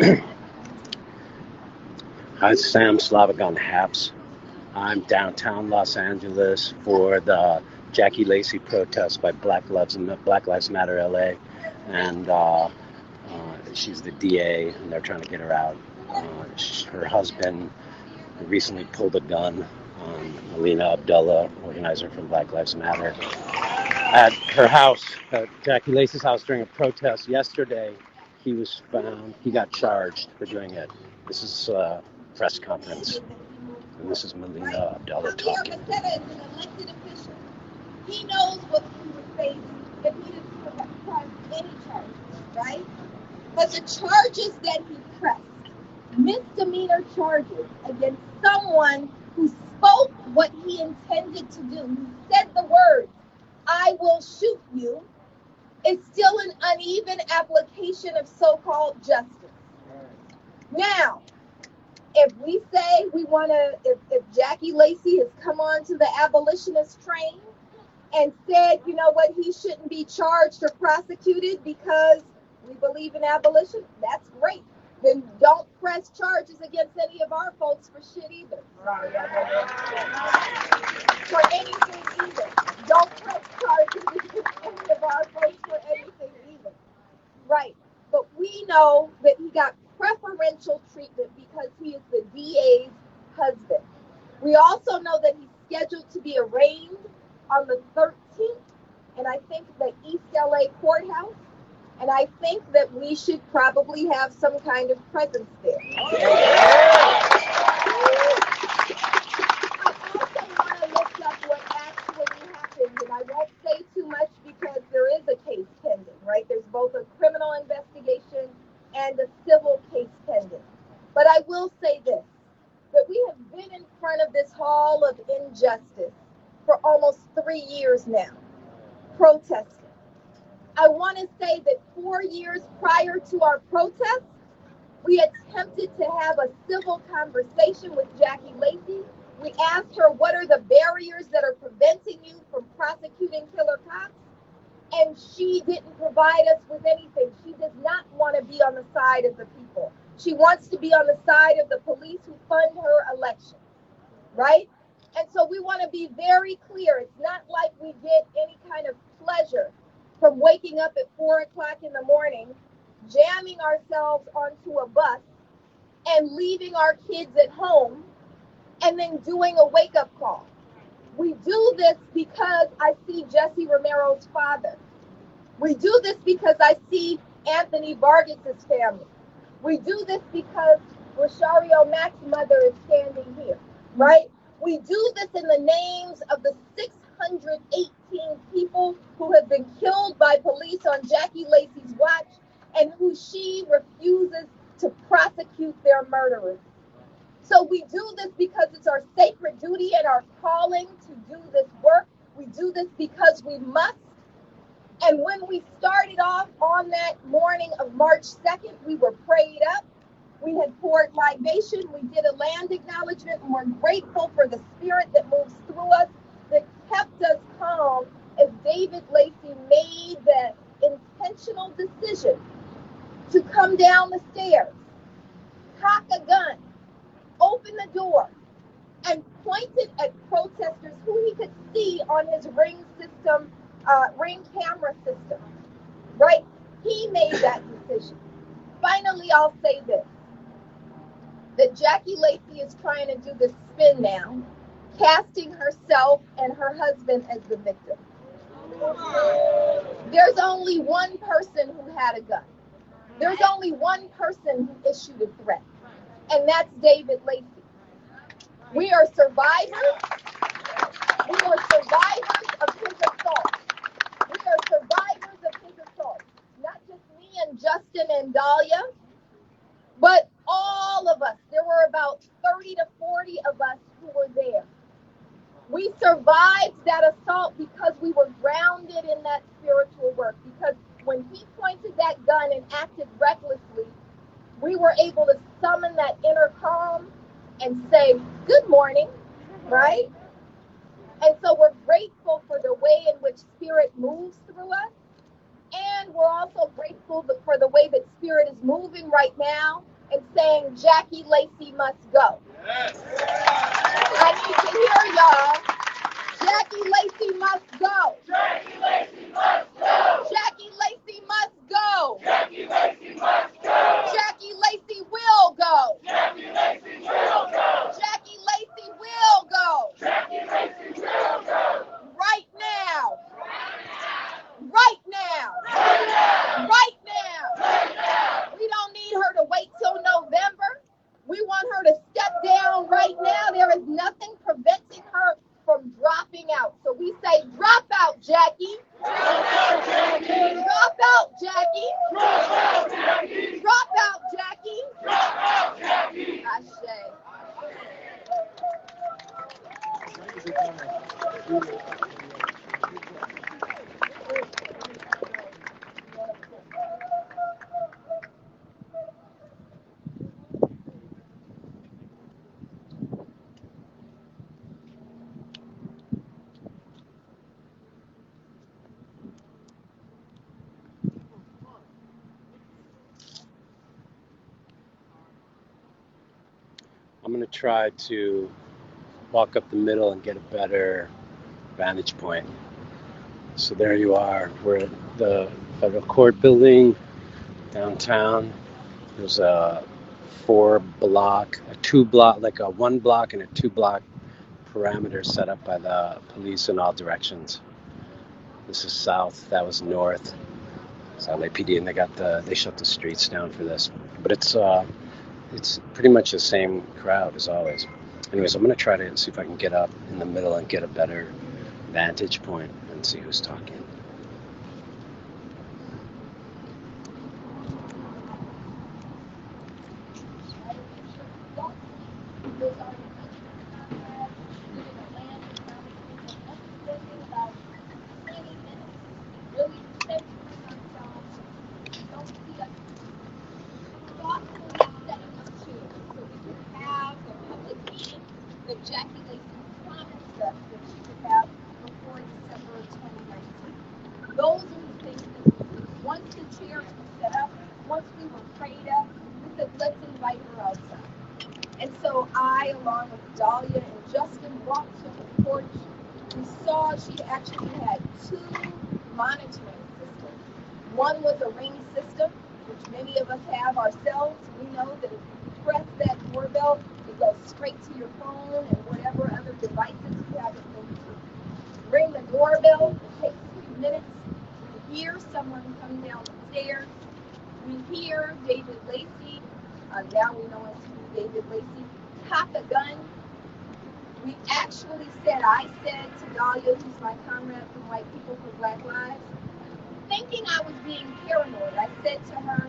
Hi, Sam Slovick on Happs. I'm downtown Los Angeles for the Jacky Lacy protest by Black Lives Matter LA, and she's the DA, and they're trying to get her out. Her husband recently pulled a gun on Melina Abdullah, organizer for Black Lives Matter, at her house, at Jacky Lacy's house during a protest yesterday. He was found. He got charged for doing it. This is a press conference. And this is Melina Abdullah talking. Javier is an elected official. He knows what he would face if he didn't press any charges, right? But the charges that he pressed, misdemeanor charges against someone who spoke what he intended to do, who said the words, "I will shoot you," is still an uneven application of so-called justice. Now, if we say we want to, if Jacky Lacy has come on to the abolitionist train and said, you know what, he shouldn't be charged or prosecuted because we believe in abolition, that's great. Then don't press charges against any of our folks for shit either. For anything either. Don't press charges against any of our folks for anything either. Right. But we know that he got preferential treatment because he is the DA's husband. We also know that he's scheduled to be arraigned on the 13th, and I think the East LA courthouse, and I think that we should probably have some kind of presence there. I also want to look up what actually happened, and I won't say too much because there is a case pending, right? There's both a criminal investigation and a civil case pending. But I will say this, that we have been in front of this hall of injustice for almost 3 years now, protesting. I want to say that 4 years prior to our protest, we attempted to have a civil conversation with Jacky Lacy. We asked her, what are the barriers that are preventing you from prosecuting killer cops? And she didn't provide us with anything. She does not want to be on the side of the people. She wants to be on the side of the police who fund her election, right? And so we want to be very clear. It's not like we get any kind of pleasure from waking up at 4 o'clock in the morning, jamming ourselves onto a bus and leaving our kids at home and then doing a wake-up call. We do this because I see Jesse Romero's father. We do this because I see Anthony Vargas's family. We do this because Rosario Mack's mother is standing here, right? We do this in the names of the 618 people who have been killed by police on Jacky Lacy's watch and who she refuses to prosecute their murderers. So we do this because it's our sacred duty and our calling to do this work. We do this because we must. And when we started off on that morning of March 2nd, we were prayed up. We had poured libation. We did a land acknowledgement, and we're grateful for the spirit that moves through us, that kept us calm as David Lacy made the intentional decision to come down the stairs, cock a gun, open the door, and pointed at protesters who he could see on his ring camera system, right? He made that decision. Finally, I'll say this, that Jacky Lacy is trying to do this spin now, casting herself and her husband as the victim. There's only one person who had a gun. There's only one person who issued a threat, and that's David Lacy. We are survivors. We are survivors of his assault. We are survivors of his assault. Not just me and Justin and Dahlia, but all of us. There were about 30 to 40 of us who were there. We survived that assault because we were grounded in that spiritual work. Because when he pointed that gun and acted recklessly, we were able to summon that inner calm and say, good morning, right? And so we're grateful for the way in which spirit moves through us. And we're also grateful for the way that Spirit is moving right now and saying, Jacky, Lacy must go. Yes. I need to hear y'all. Jacky, Lacy must go. Jacky, Lacy must go. Jacky, Lacy must go. Jacky, Lacy must go. Jacky, Lacy will go. Jacky, Lacy will go. Jacky, Lacy will go. Jacky, Lacy will go. Right now. Right now. Right now. Right now. Right now. We don't need her to wait till November. We want her to step down right now. There is nothing preventing her from dropping out. So we say, drop out, Jacky. Drop out, Jacky. Drop out, Jacky. Drop out, Jacky. Drop out, Jacky. Drop out, Jacky. Ashe. I'm going to try to walk up the middle and get a better vantage point. So there you are. We're at the federal court building downtown. There's a 4-block, a 2-block, like a 1-block and a 2-block parameter set up by the police in all directions. This is south, that was north. It's LAPD, and they shut the streets down for this. But it's pretty much the same crowd as always. Anyways, I'm going to try to see if I can get up in the middle and get a better vantage point and see who's talking. That Jacky Lacy promised us that she would have before December of 2019. Those are the things that we did. Once the chairs were set up, once we were prayed up, we said, let's invite her outside. And so I, along with Dahlia and Justin, walked to the porch. We saw she actually had 2 monitoring systems. One was a ring system, which many of us have ourselves. We know that if you press that doorbell, it goes straight to your phone and whatever other devices you have it linked to. Ring the doorbell, it takes a few minutes. We hear someone come down the stairs. We hear David Lacy, now we know it's who David Lacy, cock a gun. We actually I said to Dahlia, who's my comrade from White People for Black Lives, thinking I was being paranoid, I said to her,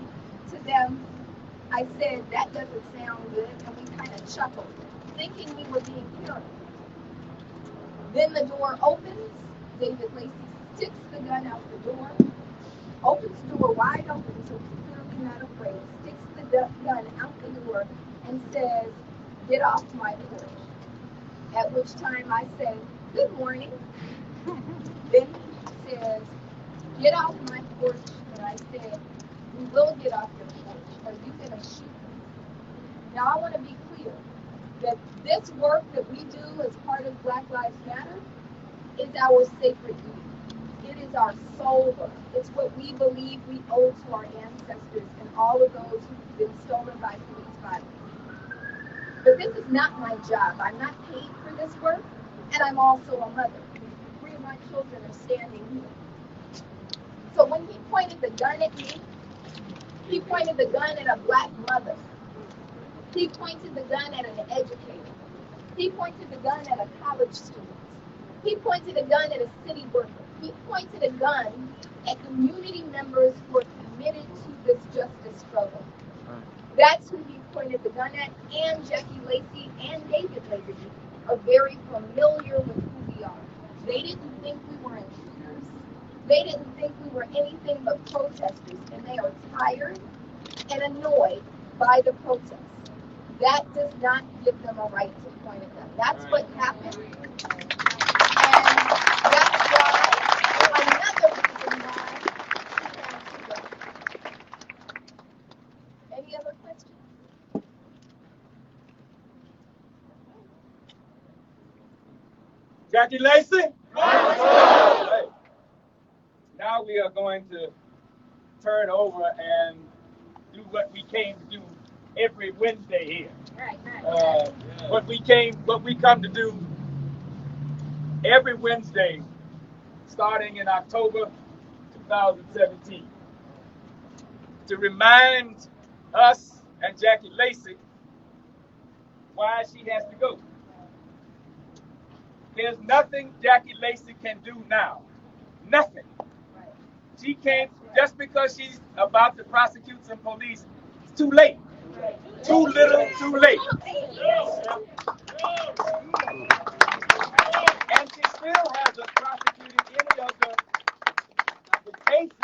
to them, I said, that doesn't sound good, and we kind of chuckled, thinking we were being paranoid. Then the door opens, David Lacy sticks the gun out the door, opens the door wide open, so he's clearly not afraid, sticks the gun out the door, and says, get off my porch. At which time I said, good morning. Then he says, get off my porch, and I said, we will get off your porch. Are you going to shoot me? Now I want to be clear that this work that we do as part of Black Lives Matter is our sacred duty. It is our soul work. It's what we believe we owe to our ancestors and all of those who've been stolen by police violence. But this is not my job. I'm not paid for this work, and I'm also a mother. 3 of my children are standing here. So when he pointed the gun at me, he pointed the gun at a black mother. He pointed the gun at an educator. He pointed the gun at a college student. He pointed a gun at a city worker. He pointed a gun at community members who are committed to this justice struggle. That's who he pointed the gun at, and Jacky Lacy and David Lacy are very familiar with who we are. They didn't think we were intruders. They didn't think we were anything but protesters, and they are tired and annoyed by the protests. That does not give them a right to point at them. That's what happened, and that's why, another reason why we have Jacky, Lacy? Hey. Now we are going to turn over and do what we came to do every Wednesday here. Right. What we come to do every Wednesday, starting in October 2017, to remind us and Jacky Lacy why she has to go. There's nothing Jacky Lacy can do now. Nothing. She can't, just because she's about to prosecute some police, it's too late. Too little, too late. And she still hasn't prosecuted any of the cases.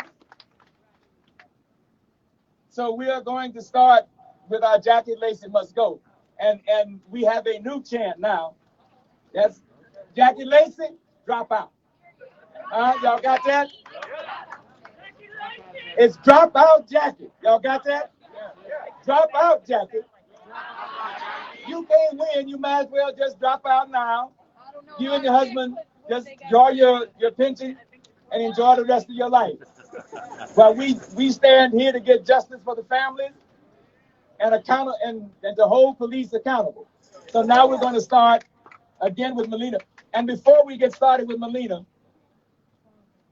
So we are going to start with our Jacky Lacy Must Go. And we have a new chant now. That's Jacky Lacy, drop out. Y'all got that? It's drop out Jacky. Y'all got that? Drop out Jacky. You can't win. You might as well just drop out now. You and your husband just draw your pension and enjoy the rest of your life. But we stand here to get justice for the families and to hold police accountable. So now we're going to start again with Melina. And before we get started with Melina,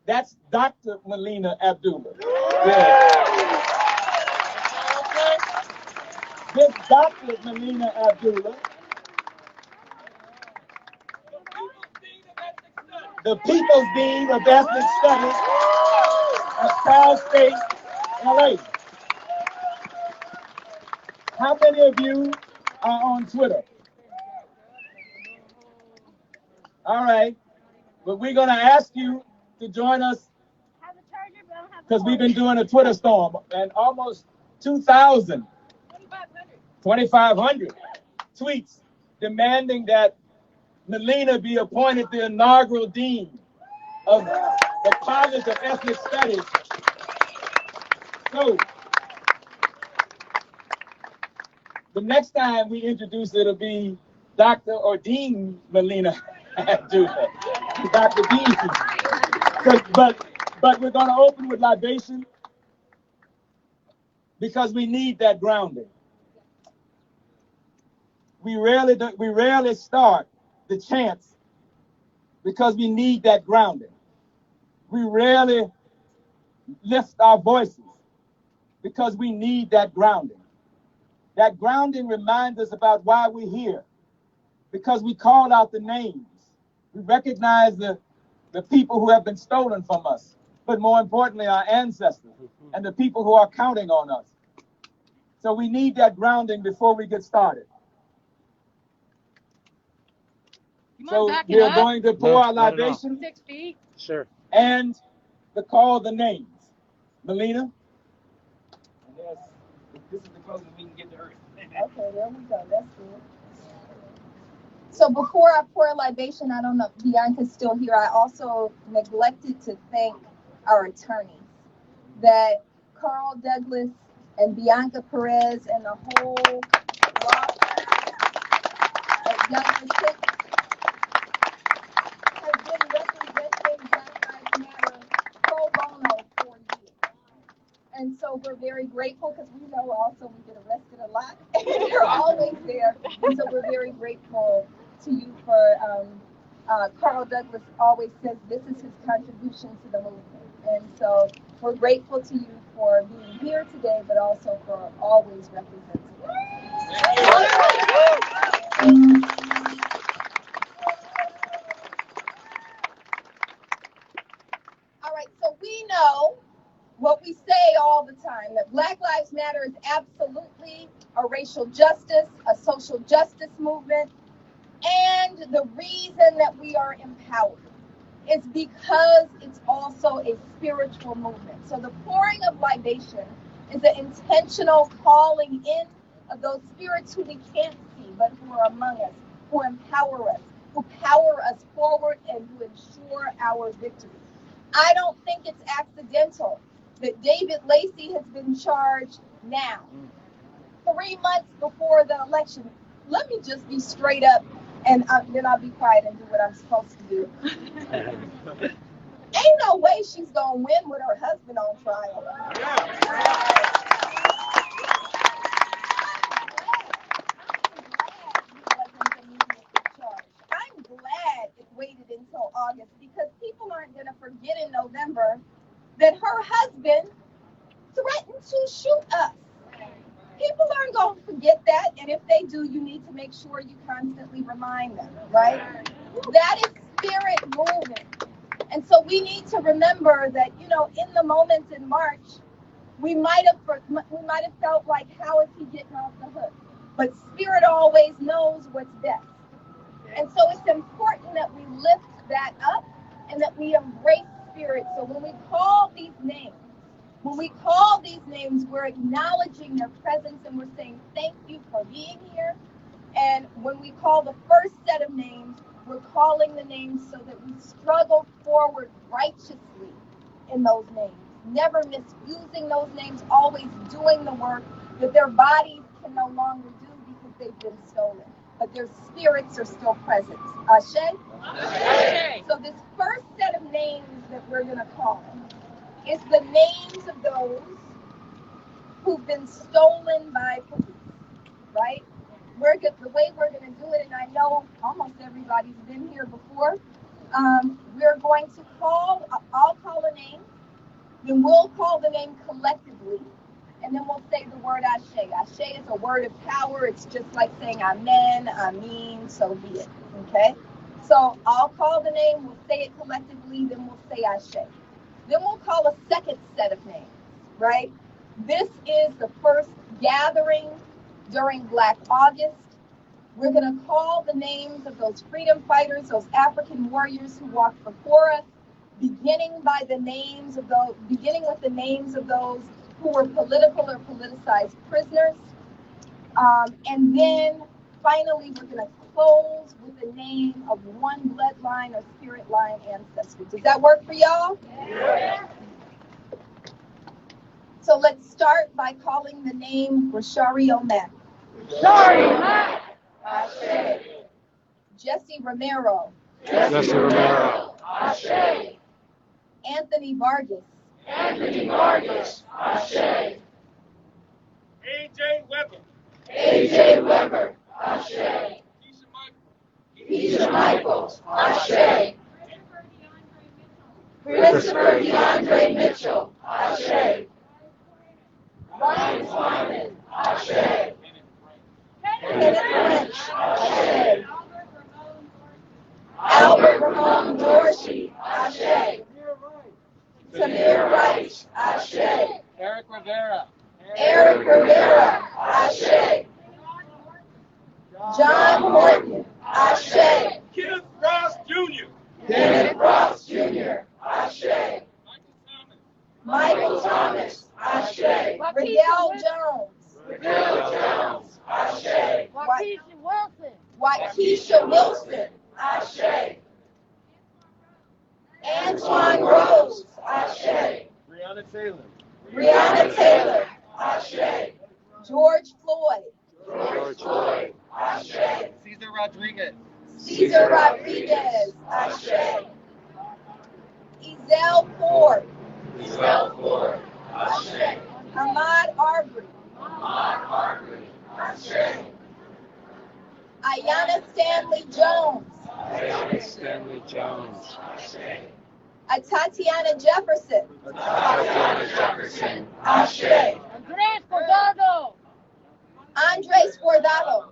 that's Dr. Melina Abdullah. Yeah. This Dr. Melina Abdullah, the People's Dean of Ethnic Studies at Cal State, LA. How many of you are on Twitter? All right, but we're going to ask you to join us because we've been doing a Twitter storm and almost 2,500 tweets demanding that Melina be appointed the inaugural dean of the College of Ethnic Studies. So the next time we introduce it'll be Dr. or Dean Melina Abdullah. Dr. Dean. But we're going to open with libation because we need that grounding. We rarely start the chants because we need that grounding. We rarely lift our voices because we need that grounding. That grounding reminds us about why we're here, because we call out the names. We recognize the people who have been stolen from us, but more importantly, our ancestors and the people who are counting on us. So we need that grounding before we get started. So we are going to pour our libation. 6 feet. Sure. And to call the names. Melina? Yes. This is the closest we can get to Earth. Okay, there we go. That's good. So before I pour a libation, I don't know if Bianca's still here. I also neglected to thank our attorneys, that Carl Douglas and Bianca Perez and the whole law of Young Kids have been representing Black Lives Matter pro bono for years. And so we're very grateful because we know also we get arrested a lot. You're always there. And so we're very grateful to you for, Carl Douglas always says this is his contribution to the movement. And so we're grateful to you for being here today, but also for always representing us. All right, so we know what we say all the time, that Black Lives Matter is absolutely a racial justice, a social justice movement, and the reason that we are empowered is because it's also a spiritual movement. So the pouring of libation is an intentional calling in of those spirits who we can't see, but who are among us, who empower us, who power us forward, and who ensure our victory. I don't think it's accidental that David Lacy has been charged now, 3 months before the election. Let me just be straight up And then I'll be quiet and do what I'm supposed to do. Ain't no way she's going to win with her husband on trial. I'm glad it waited until August because people aren't going to forget in November that her husband threatened to shoot us. People aren't going to forget that, and if they do, you need to make sure you constantly remind them, right? That is spirit moving. And so we need to remember that, in the moments in March, we might have felt like, how is he getting off the hook? But spirit always knows what's best. And so it's important that we lift that up and that we embrace spirit. So when we call these names, we're acknowledging their presence and we're saying, thank you for being here. And when we call the first set of names, we're calling the names so that we struggle forward righteously in those names. Never misusing those names, always doing the work that their bodies can no longer do because they've been stolen. But their spirits are still present. Ashe? Ashe. So this first set of names that we're going to call is the names of those who've been stolen by police, right? The way we're going to do it, and I know almost everybody's been here before, we're going to I'll call a name, then we'll call the name collectively, and then we'll say the word Ashe. Ashe is a word of power. It's just like saying Amen, Amen, so be it, okay? So I'll call the name, we'll say it collectively, then we'll say Ashe. Then we'll call a second set of names, right? This is the first gathering during Black August. We're going to call the names of those freedom fighters, those African warriors who walked before us, beginning with the names of those who were political or politicized prisoners. And then finally, we're going to close with the name of one bloodline or spirit line ancestor. Does that work for y'all? Yeah. So let's start by calling the name Rashari O'Mac. Rashari O'Mac. Ashe. Jesse Romero. Jesse Romero. Ashe. Anthony Vargas. Anthony Vargas. Ashe. A.J. Weber. A.J. Weber. Ashe. Keisha Michaels. Ashe. Christopher DeAndre Mitchell. Ashe. Ryan Twyman. Ashe. Kenneth French. Ashe. Albert Ramon Dorsey. Ashe. Tamir Rice. Ashe. Eric Rivera. Eric Rivera. Ashe. John Morton. Ashe. Kenneth Ross Jr. Kenneth Ross Jr. Ashe. Michael Thomas. Ashe. Riddell Jones. Riddell Jones. Ashe. Waukesha Wilson. Ashe. Antoine Rose. Ashe. Breonna Taylor. Ashe. George Floyd. George Floyd. Ashe. Cesar Rodriguez. Cesar Rodriguez. Ashe. Ezell Ford. Ezell Ford. Ashe. Ahmaud Arbery. Ahmaud Arbery. Ashe. Ayanna Stanley Jones. Ayanna Stanley Jones. Ashe. Tatiana Jefferson. Tatiana Jefferson. Ashe. Andres Bordado. Andres Bordado.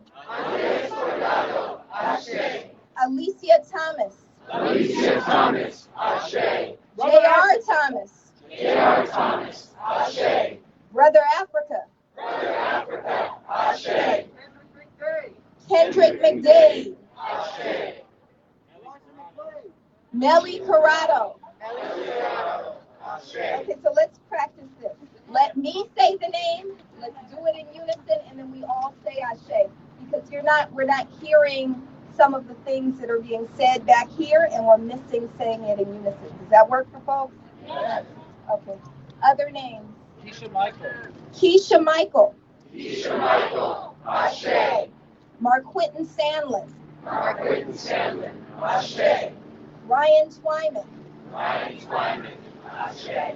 Ashe. Alicia Thomas. Alicia Thomas. Ashe. J.R. Thomas. J.R. Thomas. Ashe. Brother Africa. Brother Africa. Ashe. Kendrick McDade. Ashe. Nelly Corrado. Ashe. Okay, so let's practice this. Let me say the name. Let's do it in unison, and then we all say Ashe. Because we're not hearing some of the things that are being said back here, and we're missing saying it in unison. Does that work for folks? Yes. Okay. Other names. Keisha Michael. Keisha Michael. Keisha Michael. Ashe. Marquinton Sandlin. Mark Whitten Sandlin, Ashe. Ryan Twyman, Ryan Twyman, Ashe.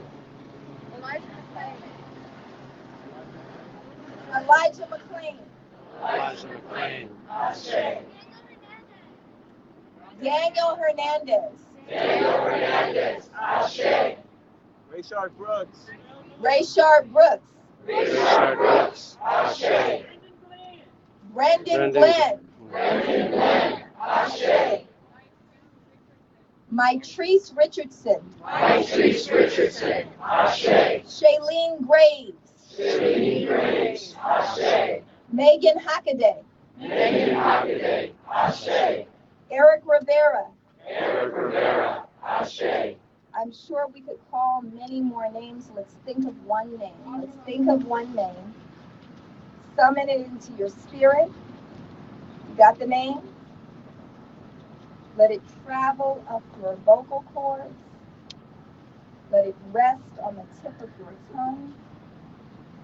Elijah McClain, Elijah McClain, Ashe. Daniel Hernandez, Daniel Hernandez, Ashe. Rayshard Brooks. Rayshard Brooks, Richard Brooks, Ashe. Brendan Glenn, Brendan Glenn, Ashe. Mytrice Richardson, Patrice Richardson, Ashe. Shailene Graves, Shirley Graves, Ashe. Megan Hockaday, Megan Hockaday, Ashe. Eric Rivera. Eric Rivera, Ashe. I'm sure we could call many more names. Let's think of one name. Let's think of one name. Summon it into your spirit. You got the name? Let it travel up your vocal cords. Let it rest on the tip of your tongue.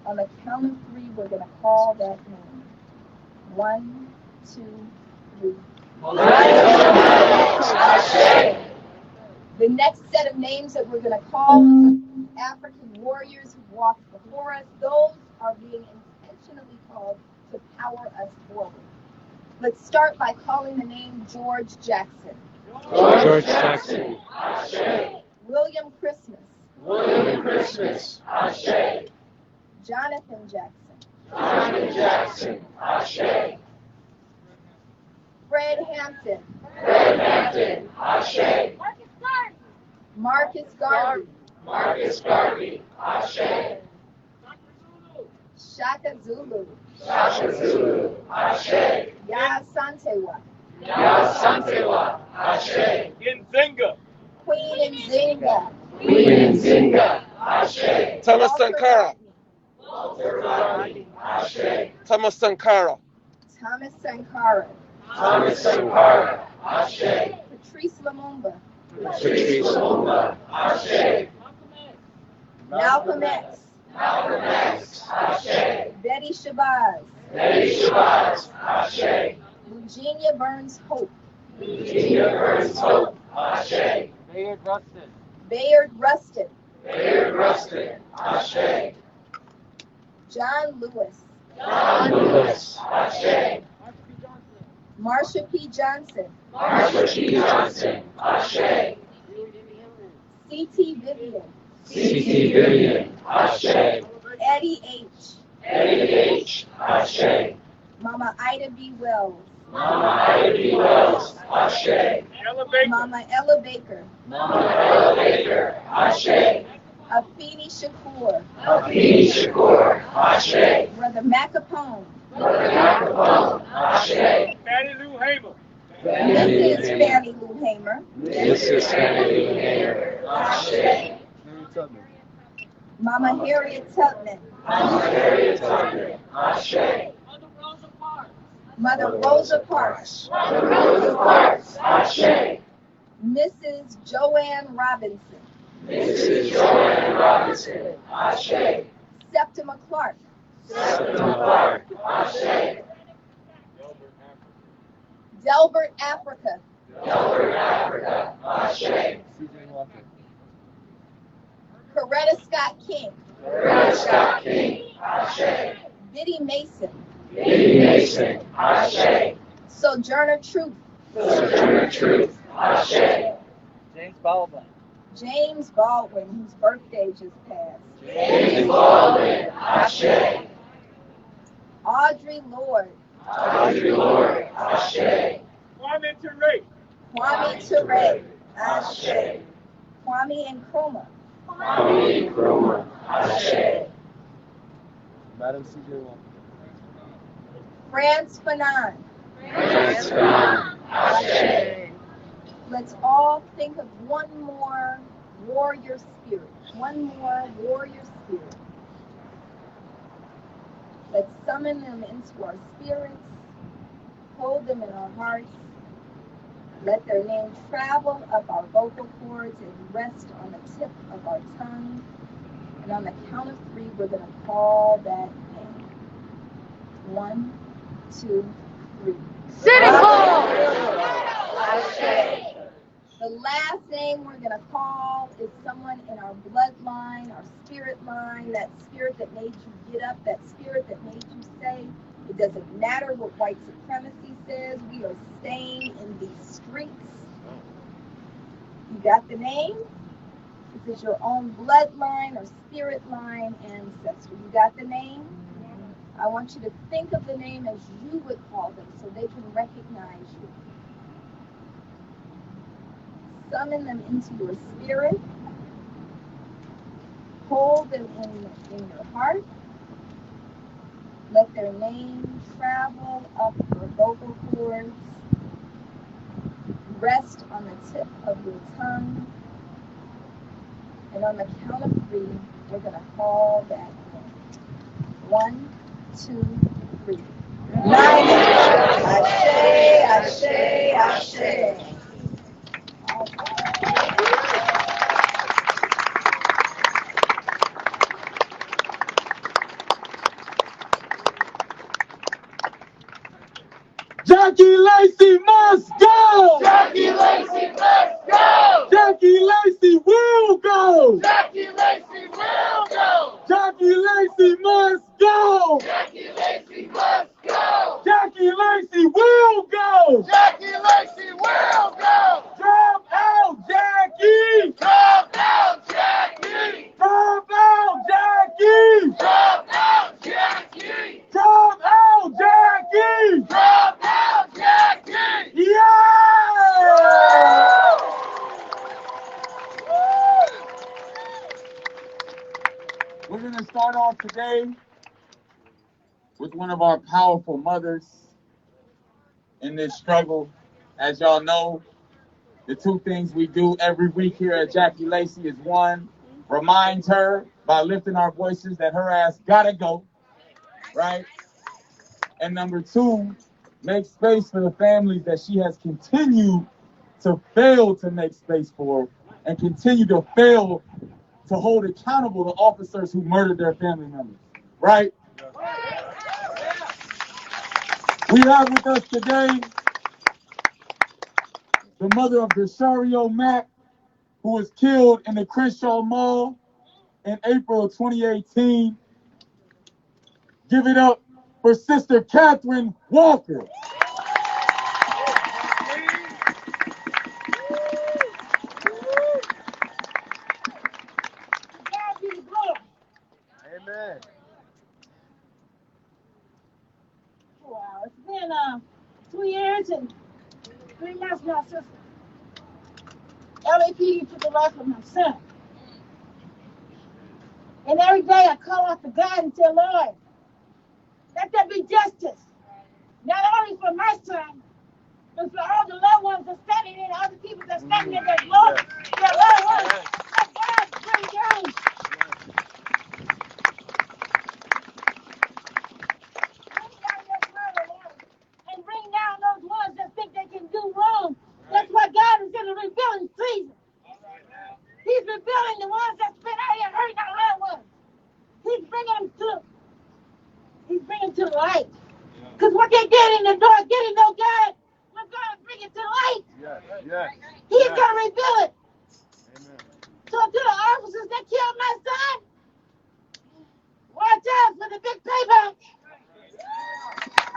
On the count of 3, we're going to call that name. 1, 2, 3. Ashe. The next set of names that we're going to call is African warriors who walked before us. Those are being intentionally called to power us forward. Let's start by calling the name George Jackson. George Jackson, Ashe. William Christmas. William Christmas, Ashe. Jonathan Jackson. Jonathan Jackson, Ashe. Fred Hampton. Fred Hampton, Ashe. Marcus Garvey. Marcus Garvey, Ashe. Shaka Zulu. Shaka Zulu, Ashe. Ya Santewa. Ya Santewa, Ashe. Nzinga. Queen Nzinga. Queen Nzinga, Ashe. Thomas Walter Sankara. Rodney. Walter Rodney, Ashe. Thomas Sankara. Thomas Sankara. Thomas Sankara, Ashe. Patrice Lumumba. Patrice Lumumba, Ashe. Malcolm X. Malcolm X, Ashe. Betty Shabazz. Betty Shabazz, Ashe. Eugenia Burns Hope. Eugenia Burns Hope, Ashe. Bayard Rustin. Bayard Rustin. Bayard Rustin, Ashe. John Lewis. John Lewis, Ashe. Marsha P. Johnson. Marsha P. Johnson, Ashe. C.T. Vivian. C.T. Vivian, Ashe. Eddie H. Eddie H, Ashe. Mama Ida B. Wells. Mama Ida B. Wells, Ashe. Mama Ella Baker. Mama Ella Baker, Ashe. Afeni Shakur. Afeni Shakur, Ashe. Brother Macapone. Brother Macapone, Ashe. Fannie Lou Hamer. This is Fannie Lou Hamer. this is Fannie Lou Hamer, Ashe. Mama Harriet Tubman. Mama Harriet Tubman, Ashe. Mother Rosa Parks. Mother Rosa Parks, Ashe. Mrs. Joanne Robinson. Mrs. Joanne Robinson, Ashe. Septima Clark. Septima Clark, Ashe. Delbert Africa. Delbert Africa, Ashe. Coretta Scott King. Coretta Scott King, Ashe. Biddy Mason. Biddy Mason, Ashe. Sojourner Truth. Sojourner Truth, Ashe. James Baldwin. James Baldwin, whose birthday just passed. James Baldwin, Ashe. Audrey Lorde. Audrey Lorde, Ashe. Kwame Ture. Kwame Ture. Ashe. Kwame Nkrumah. Kwame Nkrumah, Ashe. Madam C.J. Walker. France Fanon. France Fanon, Ashe. Let's all think of one more warrior spirit. One more warrior spirit. Let's summon them into our spirits. Hold them in our hearts. Let their name travel up our vocal cords and rest on the tip of our tongue. And on the count of 3, we're going to call that name. 1, 2, free. The last name we're going to call is someone in our bloodline, our spirit line, that spirit that made you get up, that spirit that made you say, it doesn't matter what white supremacy says, we are staying in these streets. You got the name? This is your own bloodline or spirit line ancestor. You got the name? I want you to think of the name as you would call them so they can recognize you. Summon them into your spirit. Hold them in your heart. Let their name travel up your vocal cords. Rest on the tip of your tongue. And on the count of 3, we're going to call that name. 1, 2, 3. Ashe, Ashe, Ashe. Jacky Lacy must go! Jacky Lacy must go! Jacky Lacy will go! Jacky Lacy will go! Jacky Lacy must go! Jacky Lacy must go! Jacky Lacy will go! Jacky Lacy will go! Drop out, Jacky! Drop out, Jacky! Drop out, Jacky! Drop out, Jacky! Drop out, Jacky! Drop out, Jacky! Yeah! We're going to start off today with one of our powerful mothers in this struggle. As y'all know, the 2 things we do every week here at Jacky Lacy is 1, remind her by lifting our voices that her ass gotta go, right? And number 2, make space for the families that she has continued to fail to make space for and continue to fail to hold accountable the officers who murdered their family members, right? We have with us today the mother of Deshario Mack, who was killed in the Crenshaw Mall in April of 2018. Give it up for Sister Catherine Walker. Amen. Wow, it's been 2 years and 3 months now since LAPD took the life of my son. And every day I call out to God and say, Lord, let there be justice. Not only for my son, but for all the loved ones that are standing there, all the people that are standing there, their loved ones. Let God bring down. And bring down those ones that think they can do wrong. That's why God is in the revealing season. He's revealing the ones that's been out here hurting our loved ones. He's bringing them to the light. Because what they did in the dark didn't know God. We're going to bring it to light. He's going to reveal it. Amen. So to the officers that killed my son, watch out for the big payback.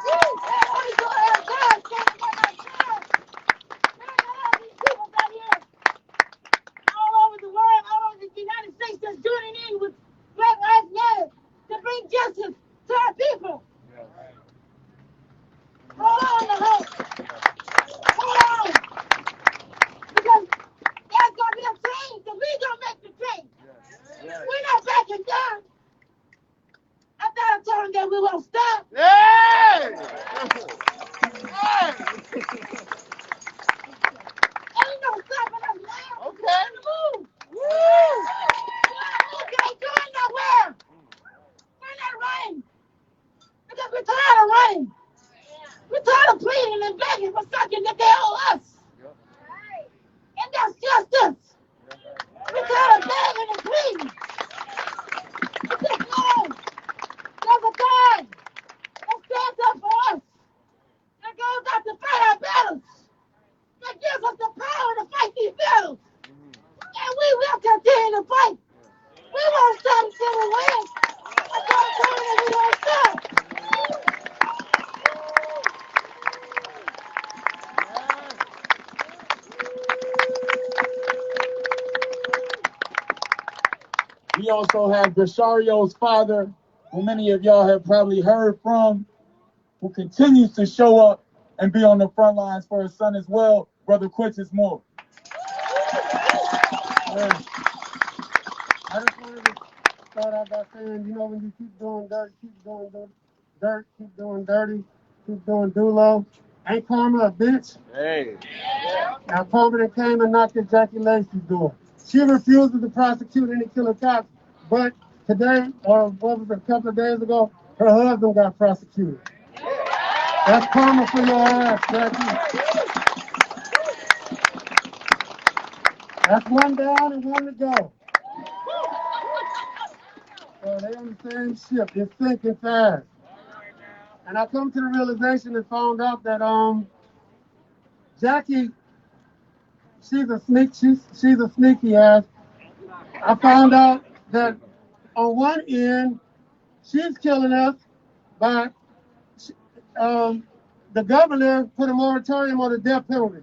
Only God has God standing by my son. Man, all these people out here, all over the world, all over the United States, that's joining in with Black Lives Matter to bring justice to our people. Hold on to hope. Hold on. Because there's going to be a change, and we're going to make the change. We're not backing down. I thought I told them that we won't stop. Hey! Ain't no stopping us now. Okay. We're on the move. Woo! We ain't going nowhere. We're not running. Because we're tired of running. We're tired of pleading and begging for something that they owe us. And that's justice. We're tired of begging and pleading. But just know there's a God that stands up for us. A We also have Bashario's father, who many of y'all have probably heard from, who continues to show up and be on the front lines for his son as well, Brother Quintus Moore. Yeah. I just wanted to start out by saying, you know, when you keep doing dirt, keep doing dirt, keep doing dirty, keep doing do-low, ain't karma a bitch? Hey. Now, karma that came and knocked at Jacky Lacy's door. She refuses to prosecute any killer cops, but today, or what was it, a couple of days ago, her husband got prosecuted. That's karma for your ass, Jacky. That's one down and one to go. So they on the same ship. It's sinking fast. And I come to the realization and found out that Jacky, she's a sneaky ass. I found out that on one end, she's killing us by the governor put a moratorium on the death penalty.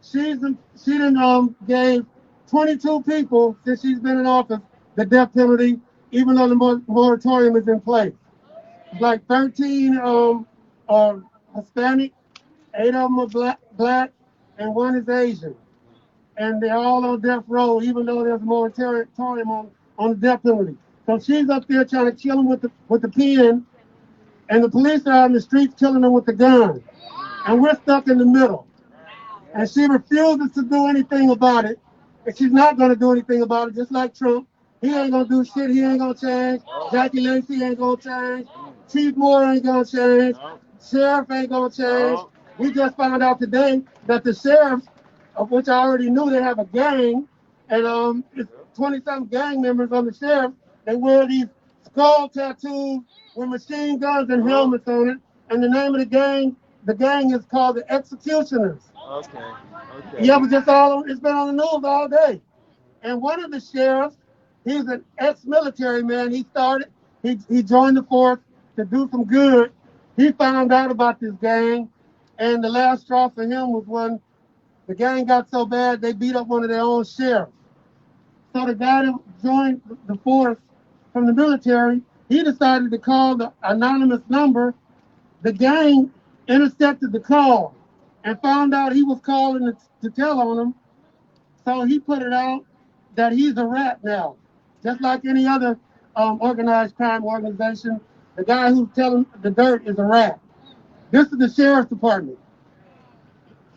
She done gave 22 people since she's been in office the death penalty, even though the moratorium is in place. It's like 13 are Hispanic, 8 of them are black, and 1 is Asian. And they're all on death row, even though there's a moratorium on the death penalty. So she's up there trying to kill them with the pen, and the police are out in the streets killing them with the gun. And we're stuck in the middle. And she refuses to do anything about it. And she's not going to do anything about it, just like Trump. He ain't going to do shit. He ain't going to change. Jacky Lacy ain't going to change. Chief Moore ain't going to change. Sheriff ain't going to change. We just found out today that the sheriffs, of which I already knew, they have a gang. And it's 20-something gang members on the sheriff. They wear these skull tattoos with machine guns and helmets on it. And the name of the gang is called the Executioners. Okay. Yeah, but it's been on the news all day. And one of the sheriffs, he's an ex-military man. He joined the force to do some good. He found out about this gang, and the last straw for him was when the gang got so bad they beat up one of their own sheriffs. So the guy that joined the force from the military, he decided to call the anonymous number. The gang intercepted the call and found out he was calling to tell on them. So he put it out that he's a rat now. Just like any other organized crime organization, the guy who's telling the dirt is a rat. This is the sheriff's department.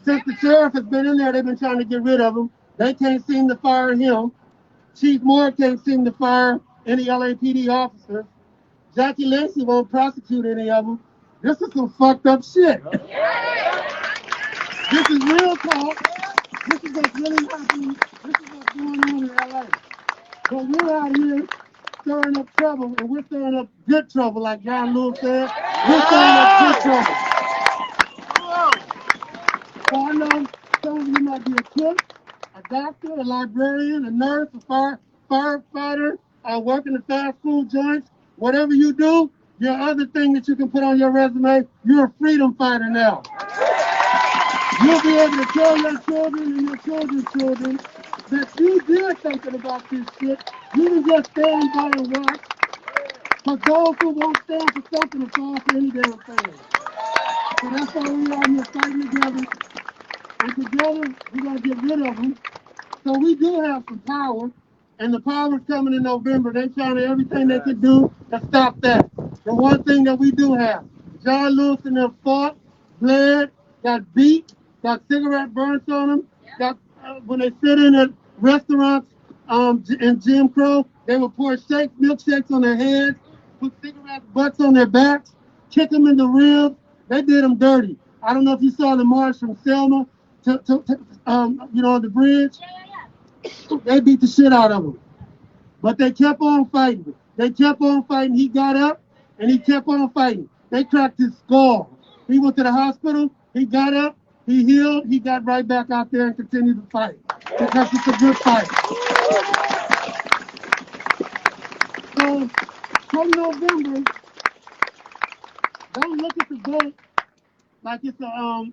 Since the sheriff has been in there, they've been trying to get rid of him. They can't seem to fire him. Chief Moore can't seem to fire any LAPD officers. Jacky Lacy won't prosecute any of them. This is some fucked up shit. This is real talk. This is what's really happening. This is what's going on in LA. But we're out here stirring up trouble, and we're stirring up good trouble, like John Lewis said. We're stirring up good trouble. So I know some of you might be a cook, a doctor, a librarian, a nurse, a firefighter, working the fast food joints. Whatever you do, your other thing that you can put on your resume, you're a freedom fighter now. You'll be able to tell your children and your children's children that you did something about this shit. You can just stand by and watch. Because those who won't stand for something will fall for any damn thing. So that's why we're out here fighting together. And together, we're going to get rid of them. So we do have some power. And the power's coming in November. They're trying to everything they can do to stop that. The one thing that we do have, John Lewis and them fought, bled, got beat, got cigarette burns on them, got when they sit in at restaurants in Jim Crow, they would pour milkshakes on their heads, put cigarette butts on their backs, kick them in the ribs. They did them dirty. I don't know if you saw the march from Selma to the bridge. They beat the shit out of him. But they kept on fighting. They kept on fighting. He got up and he kept on fighting. They cracked his skull. He went to the hospital. He got up. He healed. He got right back out there and continued to fight. Because it's a good fight. So, come November, don't look at the vote like it's a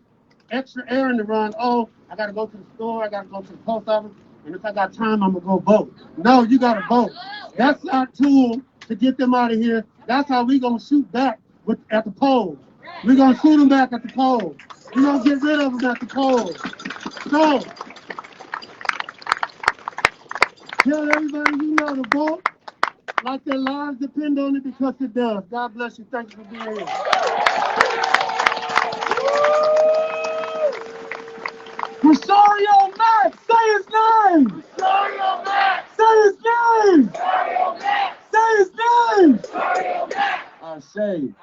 extra errand to run. Oh, I got to go to the store. I got to go to the post office. And if I got time, I'm going to go vote. No, you got to vote. That's our tool to get them out of here. That's how we gonna shoot back at the polls. We're gonna shoot them back at the polls. We're gonna get rid of them at the polls. So, tell everybody you know to vote like their lives depend on it, because it does. God bless you. Thank you for being here. Rosario Max, say his name! Rosario Max! Say his name! Rosario Max! Say his name! Rosario Max! I say.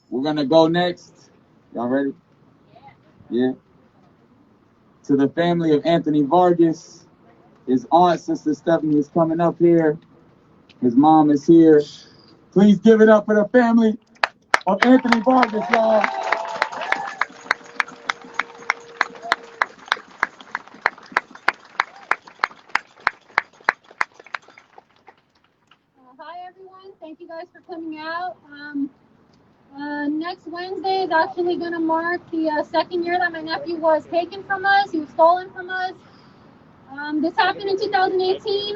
We're gonna go next. Y'all ready? Yeah. To the family of Anthony Vargas. His aunt, Sister Stephanie, is coming up here. His mom is here. Please give it up for the family of Anthony Vargas, y'all. Hi everyone, thank you guys for coming out. Next Wednesday is actually going to mark the second year that my nephew was taken from us. He was stolen from us. This happened in 2018.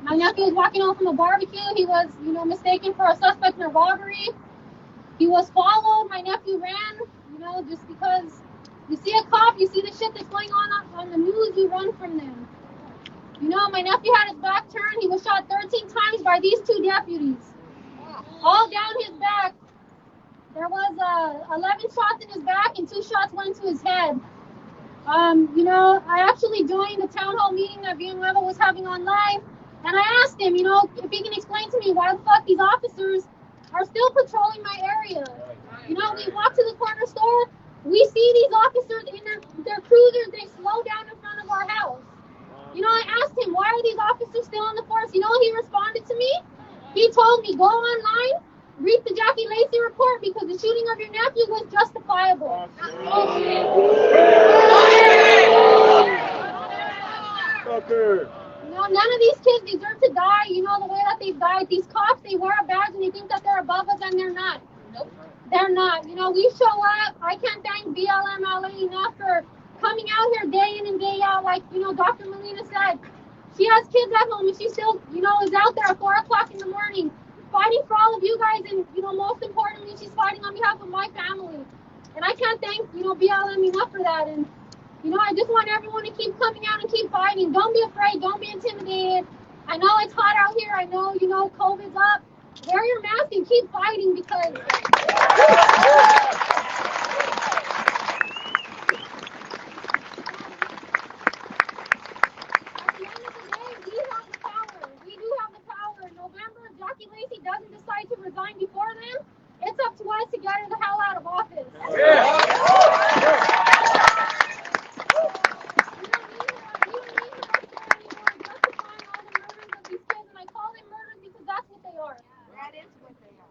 My nephew was walking home from a barbecue. He was, mistaken for a suspect in a robbery. He was followed. My nephew ran, just because you see a cop, you see the shit that's going on the news, you run from them. My nephew had his back turned. He was shot 13 times by these two deputies. All down his back. There was 11 shots in his back and 2 shots went to his head. I actually joined the town hall meeting that Villanueva was having on live, and I asked him, if he can explain to me why the fuck these officers are still patrolling my area. We walk to the corner store, we see these officers in their cruisers, they slow down in front of our house. I asked him, why are these officers still on the force? He responded to me? He told me, go online, read the Jacky Lacy report, because the shooting of your nephew was justifiable. None of these kids deserve to die, the way that they've died. These cops, they wear a badge and they think that they're above us, and they're not. Nope. They're not. We show up. I can't thank BLM enough for coming out here day in and day out. Like, Dr. Molina said, she has kids at home and she still, is out there at 4 o'clock in the morning fighting for all of you guys, and, most importantly, she's fighting on behalf of my family. And I can't thank, BLM enough for that. And, I just want everyone to keep coming out and keep fighting. Don't be afraid. Don't be intimidated. I know it's hot out here. I know, COVID's up. Wear your mask and keep fighting, because... At the end of the day, we have the power. We do have the power. In November, if Jacky Lacy doesn't decide to resign before then, it's up to us to get her the hell out of office.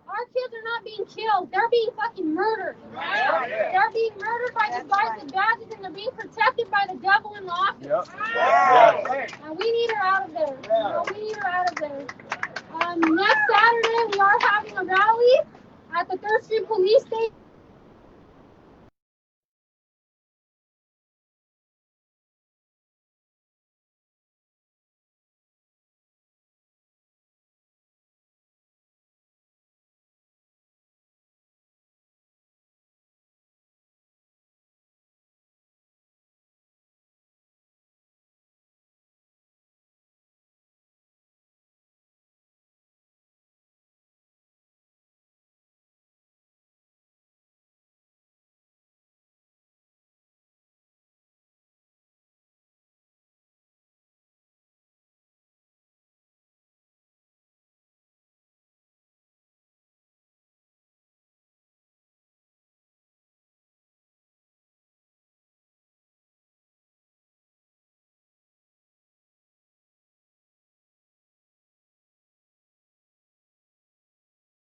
Our kids are not being killed. They're being fucking murdered. They're being murdered by the guys with badges, and they're being protected by the devil in the office. And we need her out of there. We need her out of there. Next Saturday, we are having a rally at the 3rd Street Police Station.